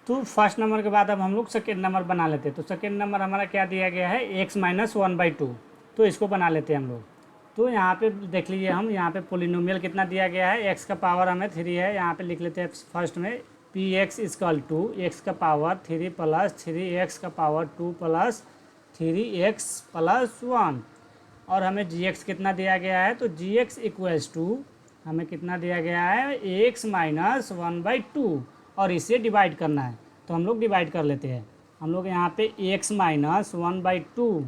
तो first number के बाद अब हम लोग सेकेंड नंबर बना लेते हैं। तो सेकेंड नंबर हमारा क्या दिया गया है, एक्स माइनस 1/2। तो इसको बना लेते हैं हम लोग। तो यहाँ पे देख लीजिए, हम यहाँ पे पोलिनोमियल कितना दिया गया है, एक्स का पावर हमें 3 है। यहाँ पे लिख लेते हैं फर्स्ट में P X is equal to X का पावर 3 प्लस 3x का पावर 2 प्लस 3x प्लस 1। और हमें जी एक्स कितना दिया गया है, तो जी एक्स इक्वल्स टू हमें कितना दिया गया है, एक्स माइनस 1/2। और इसे डिवाइड करना है, तो हम लोग डिवाइड कर लेते हैं। हम लोग यहाँ पे एक्स माइनस 1/2,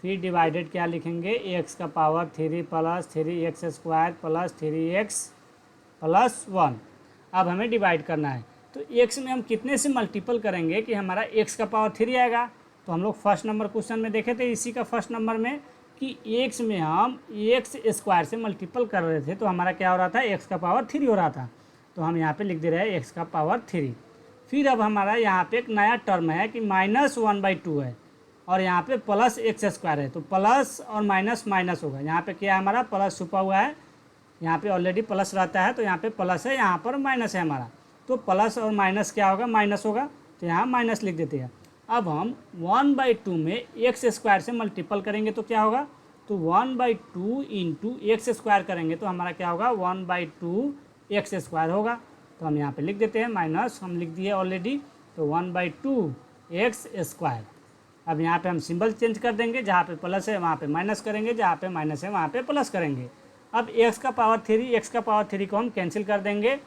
फिर डिवाइडेड क्या लिखेंगे, एक्स का power 3 plus 3x square plus 3x plus 1। अब हमें डिवाइड करना है। तो एक्स में हम कितने से मल्टीपल करेंगे कि हमारा एक्स का पावर 3 आएगा। तो हम लोग फर्स्ट नंबर क्वेश्चन में देखे थे, इसी का फर्स्ट नंबर में, कि एक्स में हम एक्स स्क्वायर से मल्टीपल कर रहे थे, तो हमारा क्या हो रहा था, एक्स का पावर 3 हो रहा था। तो हम यहाँ पे लिख दे रहे हैं एक्स का पावर 3। फिर अब हमारा यहाँ पे एक नया टर्म है कि माइनस 1/2 है, और यहाँ पे प्लस एक्स स्क्वायर है। तो प्लस और माइनस माइनस होगा। यहाँ पे क्या है, हमारा प्लस छुपा हुआ है, यहाँ पे ऑलरेडी प्लस रहता है, तो यहाँ पे प्लस है, यहाँ पर माइनस है हमारा। तो प्लस और माइनस क्या होगा, माइनस होगा, तो यहाँ माइनस लिख देते हैं। अब हम 1/2 में एक्स स्क्वायर से मल्टीपल करेंगे तो क्या होगा, तो 1/2 इंटू एक्स स्क्वायर करेंगे तो हमारा क्या होगा, 1/2 एक्स स्क्वायर होगा। तो हम यहाँ पे लिख देते हैं, माइनस हम लिख दिए ऑलरेडी, तो 1/2 एक्स स्क्वायर। अब यहाँ पे हम सिंबल चेंज कर देंगे, जहाँ पे प्लस है वहाँ पे माइनस करेंगे, जहाँ पे माइनस है वहाँ पे प्लस करेंगे। अब एक्स का पावर 3 को हम कैंसिल कर देंगे।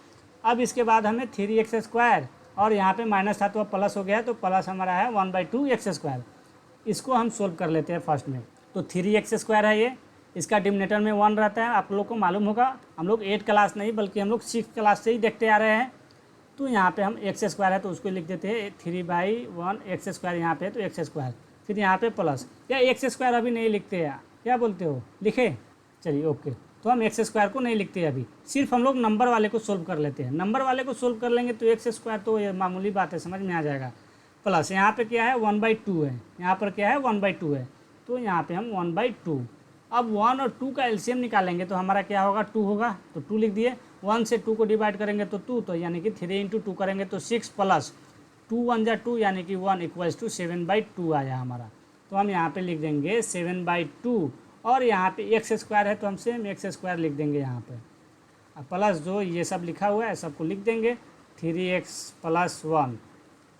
अब इसके बाद हमें 3x स्क्वायर, और यहाँ पे माइनस था तो अब प्लस हो गया है, तो प्लस हमारा है 1/2 एक्स स्क्वायर। इसको हम सोल्व कर लेते हैं फर्स्ट में। तो 3x स्क्वायर है ये, इसका डिनोमिनेटर में 1 रहता है, आप लोग को मालूम होगा। हम लोग 8 क्लास नहीं बल्कि हम लोग 6 क्लास से ही देखते आ रहे हैं। तो यहाँ पे हम एक्स स्क्वायर है तो उसको लिख देते हैं 3/1 एक्स स्क्वायर, यहाँ पे तो एक्स स्क्वायर, फिर यहाँ पे प्लस, या एक्स स्क्वायर अभी नहीं लिखते हैं, क्या बोलते हो, लिखे, चलिए ओके। तो हम एक्स स्क्वायर को नहीं लिखते अभी, सिर्फ हम लोग नंबर वाले को सोल्व कर लेते हैं। नंबर वाले को सोल्व कर लेंगे तो एक्स स्क्वायर तो ये मामूली बात है, समझ में आ जाएगा। प्लस यहाँ पे क्या है, 1/2 है, यहाँ पर क्या है, 1/2 है, तो यहाँ पे हम 1/2। अब 1 और 2 का एलसीएम निकालेंगे तो हमारा क्या होगा, 2 होगा, तो 2 लिख दिए। 1 से 2 को डिवाइड करेंगे तो 2, तो यानी कि 3 × 2 करेंगे तो 6 प्लस 2 1 जा 2, यानी कि 1 इक्वल्स टू 7/2 आया हमारा। तो हम यहाँ पे लिख देंगे 7/2, और यहाँ पे एक्स स्क्वायर है तो हम सेम एक्स स्क्वायर लिख देंगे यहाँ पे। अब प्लस जो ये सब लिखा हुआ है सबको लिख देंगे, 3x प्लस 1।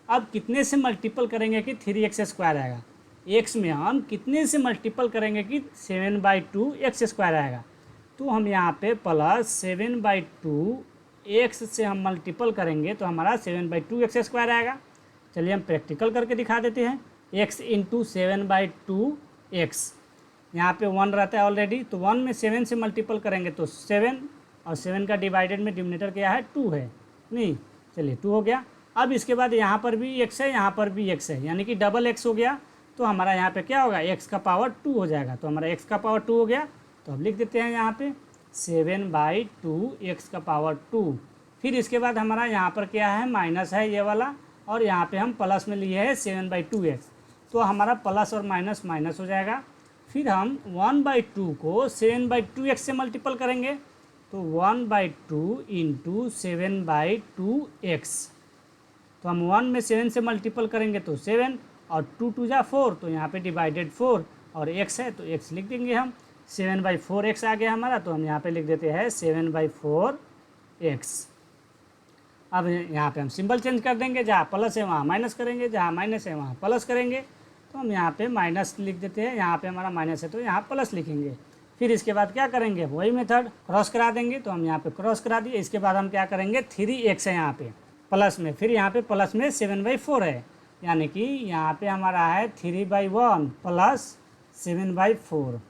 अब कितने से मल्टीपल करेंगे कि 3x स्क्वायर आएगा, एक्स में हम कितने से मल्टीपल करेंगे कि 7/2 एक्स स्क्वायर आएगा। तो हम यहाँ पे प्लस 7/2 एक्स से हम मल्टीपल करेंगे तो हमारा 7/2 एक्स स्क्वायर आएगा। चलिए हम प्रैक्टिकल करके दिखा देते हैं। एक्स इंटू 7/2 एक्स, यहाँ पे 1 रहता है ऑलरेडी, तो 1 में 7 से मल्टीपल करेंगे तो 7, और 7 का डिवाइडेड में डिनोमिनेटर क्या है, 2 है, नहीं, चलिए 2 हो गया। अब इसके बाद यहाँ पर भी x है, यहाँ पर भी x है, यानी कि डबल x हो गया। तो हमारा यहाँ पे क्या होगा, x का पावर 2 हो जाएगा। तो हमारा x का पावर 2 हो गया, तो अब लिख देते हैं यहाँ पे 7/2 x का पावर 2। फिर इसके बाद हमारा यहाँ पर क्या है, माइनस है ये वाला, और यहाँ पे हम प्लस में लिए है 7/2 x, तो हमारा प्लस और माइनस माइनस हो जाएगा। फिर हम 1/2 को 7/2 x से मल्टीपल करेंगे, तो 1/2 इंटू 7/2 x, तो हम 1 में 7 से मल्टीपल करेंगे तो 7, और 2 2 जा 4, तो यहाँ पे डिवाइडेड 4, और x है तो x लिख देंगे हम। 7/4 x आ गया हमारा, तो हम यहाँ पे लिख देते हैं 7/4 x। अब यहाँ पे हम सिंबल चेंज कर देंगे, जहाँ प्लस है वहाँ माइनस करेंगे, जहाँ माइनस है वहाँ प्लस करेंगे। तो हम यहाँ पे माइनस लिख देते हैं, यहाँ पे हमारा माइनस है तो यहाँ प्लस लिखेंगे। फिर इसके बाद क्या करेंगे, वही मेथड क्रॉस करा देंगे, तो हम यहाँ पे क्रॉस करा दिए। इसके बाद हम क्या करेंगे, 3x है यहाँ पे प्लस में, फिर यहाँ पे प्लस में 7/4 है, यानी कि यहाँ पे हमारा है 3/1 प्लस 7/4।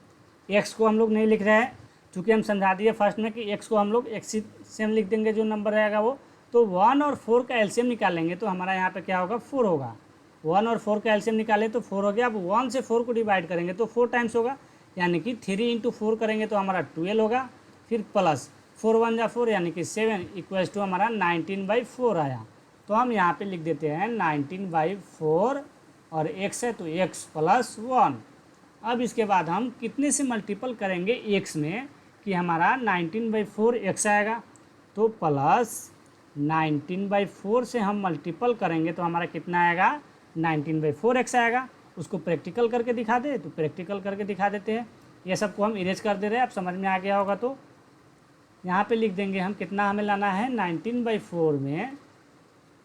एक्स को हम लोग नहीं लिख रहे हैं, चूँकि हम समझा दिए फर्स्ट में कि एक्स को हम लोग एक्स सेम लिख देंगे, जो नंबर रहेगा वो। तो 1 और 4 का एलसीएम निकालेंगे तो हमारा यहाँ पे क्या होगा, 4 होगा। 1 और 4 का एलसीएम निकालें तो 4 हो गया। अब 1 से 4 को डिवाइड करेंगे तो 4 टाइम्स होगा, यानी कि 3 × 4 करेंगे तो हमारा 12 होगा। फिर प्लस 4 1 जा 4, यानी कि 7 इक्वल्स टू हमारा 19/4 आया। तो हम यहाँ पे लिख देते हैं 19/4, और x है तो x प्लस 1। अब इसके बाद हम कितने से मल्टीपल करेंगे x में कि हमारा 19/4 x आएगा, तो प्लस 19/4 से हम मल्टीपल करेंगे तो हमारा कितना आएगा, 19/4x आएगा। उसको प्रैक्टिकल करके दिखा दे तो प्रैक्टिकल करके दिखा देते हैं। ये सबको हम इरेज कर दे रहे हैं, आप समझ में आ गया होगा। तो यहाँ पे लिख देंगे हम कितना हमें लाना है, 19/4 में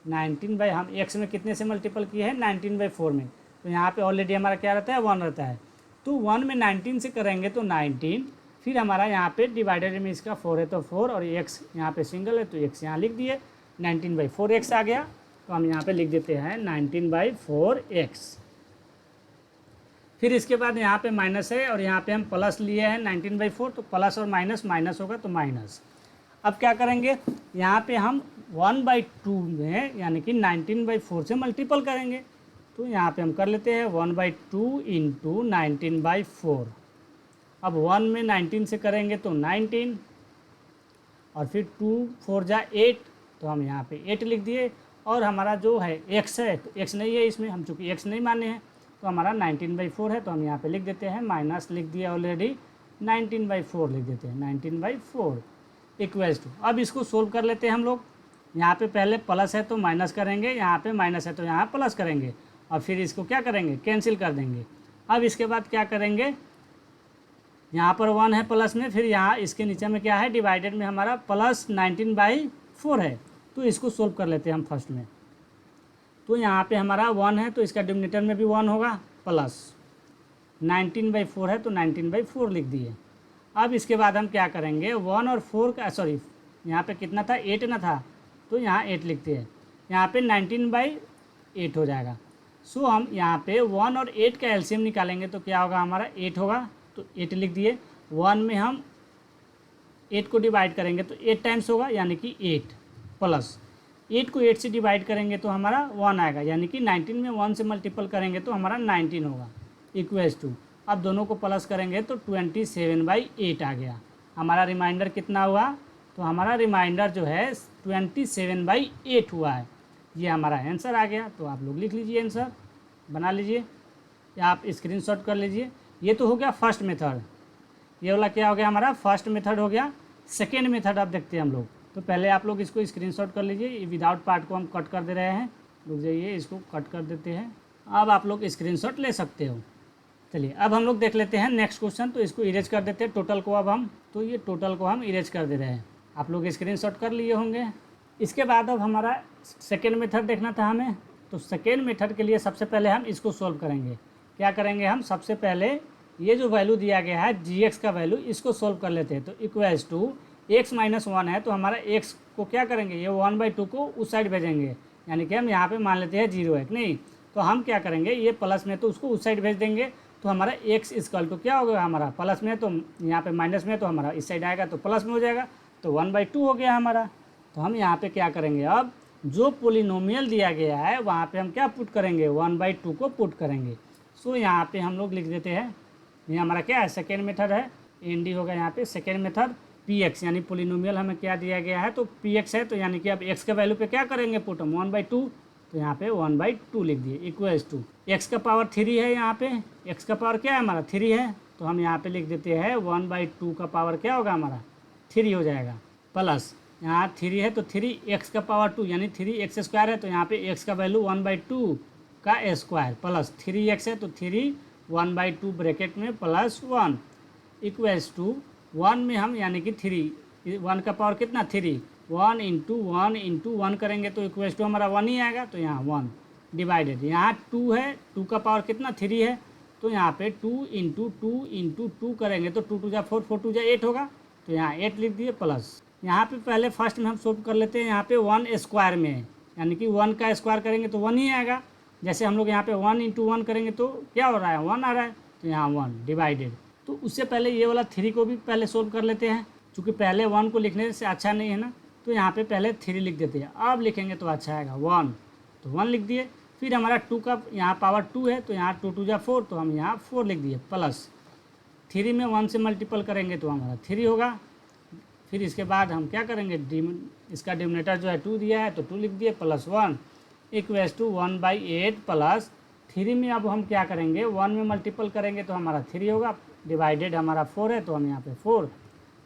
19 हम x में कितने से मल्टीपल किए हैं, 19/4 में। तो यहाँ पे ऑलरेडी हमारा क्या रहता है, 1 रहता है। तो 1 में 19 से करेंगे तो 19, फिर हमारा यहाँ पे डिवाइडेड में इसका 4 है तो 4, और x यहाँ पे सिंगल है तो x यहाँ लिख दिए, 19/4x आ गया। तो हम यहाँ पे लिख देते हैं 19/4x। फिर इसके बाद यहाँ पे माइनस है और यहाँ पे हम प्लस लिए हैं 19/4, तो प्लस और माइनस माइनस होगा तो माइनस। अब क्या करेंगे, यहाँ पे हम 1/2 में यानी कि 19/4 से मल्टीपल करेंगे। तो यहाँ पे हम कर लेते हैं 1/2 इंटू 19/4। अब 1 में 19 से करेंगे तो 19, और फिर 2 4 जा 8, तो हम यहाँ पे 8 लिख दिए। और हमारा जो है x है तो x नहीं है इसमें, हम चूँकि x नहीं माने हैं, तो हमारा 19/4 है। तो हम यहाँ पे लिख देते हैं, माइनस लिख दिया ऑलरेडी, 19/4 लिख देते हैं, 19/4 इक्वल्स टू। अब इसको सोल्व कर लेते हैं हम लोग। यहाँ पे पहले प्लस है तो माइनस करेंगे, यहाँ पे माइनस है तो यहाँ प्लस करेंगे, और फिर इसको क्या करेंगे, कैंसिल कर देंगे। अब इसके बाद क्या करेंगे, यहाँ पर 1 है प्लस में, फिर यहाँ इसके नीचे में क्या है, डिवाइडेड में हमारा प्लस 19/4 है। तो इसको सोल्व कर लेते हैं हम फर्स्ट में। तो यहाँ पे हमारा 1 है तो इसका डिनोमिनेटर में भी 1 होगा, प्लस 19/4 है तो 19/4 लिख दिए। अब इसके बाद हम क्या करेंगे, 1 और 4 का, सॉरी यहाँ पे कितना था, 8 ना था, तो यहाँ 8 लिखते हैं। यहाँ पे 19/8 हो जाएगा। सो हम यहाँ पे 1 और 8 का एलसीएम निकालेंगे तो क्या होगा, हमारा 8 होगा, तो 8 लिख दिए। 1 में हम 8 को डिवाइड करेंगे तो 8 टाइम्स होगा, यानी कि 8, प्लस 8 को 8 से डिवाइड करेंगे तो हमारा 1 आएगा, यानी कि 19 में 1 से मल्टीपल करेंगे तो हमारा 19 होगा, इक्वल्स टू। अब दोनों को प्लस करेंगे तो 27/8 आ गया। हमारा रिमाइंडर कितना हुआ, तो हमारा रिमाइंडर जो है 27/8 हुआ है। ये हमारा आंसर आ गया। तो आप लोग लिख लीजिए, आंसर बना लीजिए या आप स्क्रीनशॉट कर लीजिए। ये तो हो गया फर्स्ट मेथड। ये वाला क्या हो गया, हमारा फर्स्ट मेथड हो गया। सेकेंड मेथड अब देखते हैं हम लोग। तो पहले आप लोग इसको स्क्रीनशॉट कर लीजिए। विदाउट पार्ट को हम कट कर दे रहे हैं, रुक जाइए, इसको कट कर देते हैं। अब आप लोग स्क्रीनशॉट ले सकते हो। चलिए अब हम लोग देख लेते हैं नेक्स्ट क्वेश्चन। तो इसको इरेज कर देते हैं टोटल को। अब हम तो ये टोटल को हम इरेज कर दे रहे हैं। आप लोग स्क्रीनशॉट कर लिए होंगे। इसके बाद अब हमारा सेकेंड मेथड देखना था हमें। तो सेकेंड मेथड के लिए सबसे पहले हम इसको सॉल्व करेंगे। क्या करेंगे हम, सबसे पहले ये जो वैल्यू दिया गया है g(x) का वैल्यू, इसको सॉल्व कर लेते हैं। तो इक्वल्स टू x - 1 है, तो हमारा x को क्या करेंगे, ये 1/2 को उस साइड भेजेंगे, यानी कि हम यहाँ पे मान लेते हैं 0 है, नहीं तो हम क्या करेंगे, ये प्लस में तो उसको उस साइड भेज देंगे। तो हमारा x इक्वल टू क्या हो गया, हमारा प्लस में, तो यहाँ पे माइनस में, तो हमारा इस साइड आएगा तो प्लस में हो जाएगा, तो 1/2 हो गया हमारा। तो हम यहाँ पे क्या करेंगे, अब जो पोलिनोमियल दिया गया है वहाँ पे हम क्या पुट करेंगे, 1/2 को पुट करेंगे। सो यहाँ पे हम लोग लिख देते हैं, ये हमारा क्या है, सेकेंड मेथड है, एन होगा यहाँ पे सेकेंड मेथड। px यानी पोलिनोमियल हमें क्या दिया गया है, तो px है, तो यानी कि अब x के वैल्यू पे क्या करेंगे पुट, हम 1/2, तो यहाँ पे 1/2 लिख दिए, इक्वल्स टू x का पावर 3 है, यहाँ पे x का पावर क्या है हमारा 3 है, तो हम यहाँ पे लिख देते हैं 1/2 का पावर क्या होगा हमारा 3 हो जाएगा, प्लस यहाँ 3 है तो 3x का पावर 2 यानी 3x² है, तो यहाँ पे x का वैल्यू 1/2 का स्क्वायर प्लस 3x है तो 3 1/2 ब्रैकेट में प्लस 1 इक्वल्स टू 1 में हम यानी कि 3, 1 का पावर कितना 3, 1 इंटू 1 इंटू 1 करेंगे तो इक्वल्स टू हमारा 1 ही आएगा, तो यहाँ 1 डिवाइडेड, यहाँ 2 है, 2 का पावर कितना 3 है, तो यहाँ पे 2 इंटू 2 इंटू 2 करेंगे तो 2 2 जा 4, 4 2 जा 8 होगा, तो यहाँ 8 लिख दिए प्लस। यहाँ पे पहले फर्स्ट में हम सोल्व कर लेते हैं, यहाँ पे 1 स्क्वायर में यानी कि 1 का स्क्वायर करेंगे तो 1 ही आएगा। जैसे हम लोग यहाँ पे 1 इंटू 1 करेंगे तो क्या हो रहा है 1 आ रहा है, तो यहाँ 1 डिवाइडेड। तो उससे पहले ये वाला 3 को भी पहले सोल्व कर लेते हैं, क्योंकि पहले 1 को लिखने से अच्छा नहीं है ना, तो यहाँ पे पहले 3 लिख देते हैं, अब लिखेंगे तो अच्छा आएगा 1, तो 1 लिख दिए। फिर हमारा 2 का यहाँ पावर 2 है, तो यहाँ 2 2 जा 4, तो हम यहाँ 4 लिख दिए प्लस 3 में 1 से मल्टीपल करेंगे तो हमारा 3 होगा। फिर इसके बाद हम क्या करेंगे, इसका डिनोमिनेटर जो है 2 दिया है तो 2 लिख दिए प्लस 1 इक्वल्स टू 1/8 प्लस 3 में अब हम क्या करेंगे 1 में मल्टीपल करेंगे तो हमारा 3 होगा, डिवाइडेड हमारा 4 है तो हम यहाँ पे 4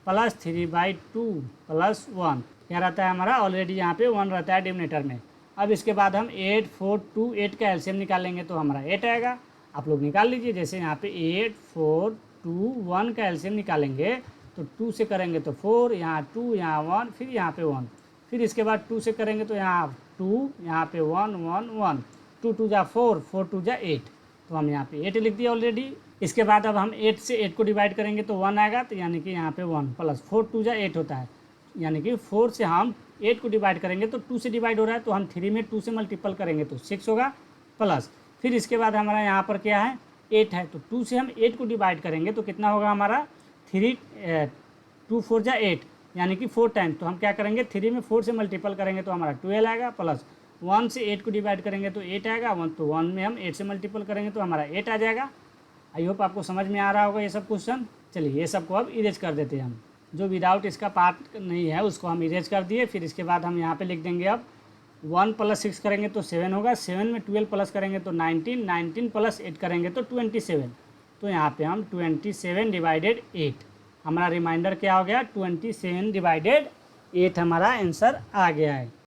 प्लस 3/2 प्लस 1, क्या रहता है हमारा, ऑलरेडी यहाँ पे 1 रहता है डिनोमिनेटर में। अब इसके बाद हम 8 4 2 8 का एलसीएम निकालेंगे तो हमारा 8 आएगा। आप लोग निकाल लीजिए। जैसे यहाँ पे 8 4 2 1 का एलसीएम निकालेंगे तो 2 से करेंगे तो 4, यहाँ 2, यहाँ 1, फिर यहाँ पे 1, फिर इसके बाद 2 से करेंगे तो यहाँ 2, यहाँ पे 1 1 1, 2 2 जा 4, 4 2 जा 8, तो हम यहाँ पे 8 लिख दिया ऑलरेडी। इसके बाद अब हम 8 से 8 को डिवाइड करेंगे तो 1 आएगा, तो यानी कि यहाँ पे 1 प्लस 4 2 जा 8 होता है, यानी कि 4 से हम 8 को डिवाइड करेंगे तो 2 से डिवाइड हो रहा है, तो हम 3 में 2 से मल्टीपल करेंगे तो 6 होगा, प्लस फिर इसके बाद हमारा यहाँ पर क्या है 8 है, तो 2 से हम 8 को डिवाइड करेंगे तो कितना होगा हमारा 3 2 4 जा 8, यानी कि 4 टाइम, तो हम क्या करेंगे 3 में 4 से मल्टीपल करेंगे तो हमारा 12 आएगा, प्लस 1 से 8 को डिवाइड करेंगे तो 8 आएगा, 1 तो 1 में हम 8 से मल्टीपल करेंगे तो हमारा 8 आ जाएगा। आई होप आपको समझ में आ रहा होगा ये सब क्वेश्चन। चलिए ये सब को अब इरेज कर देते हैं हम, जो विदाउट इसका पार्ट नहीं है उसको हम इरेज कर दिए। फिर इसके बाद हम यहाँ पे लिख देंगे अब 1 प्लस 6 करेंगे तो 7 होगा, 7 में 12 प्लस करेंगे तो 19, 19 प्लस 8 करेंगे तो 27, तो यहाँ पे हम 27 डिवाइडेड 8, हमारा रिमाइंडर क्या हो गया 27 डिवाइडेड 8 हमारा आंसर आ गया है।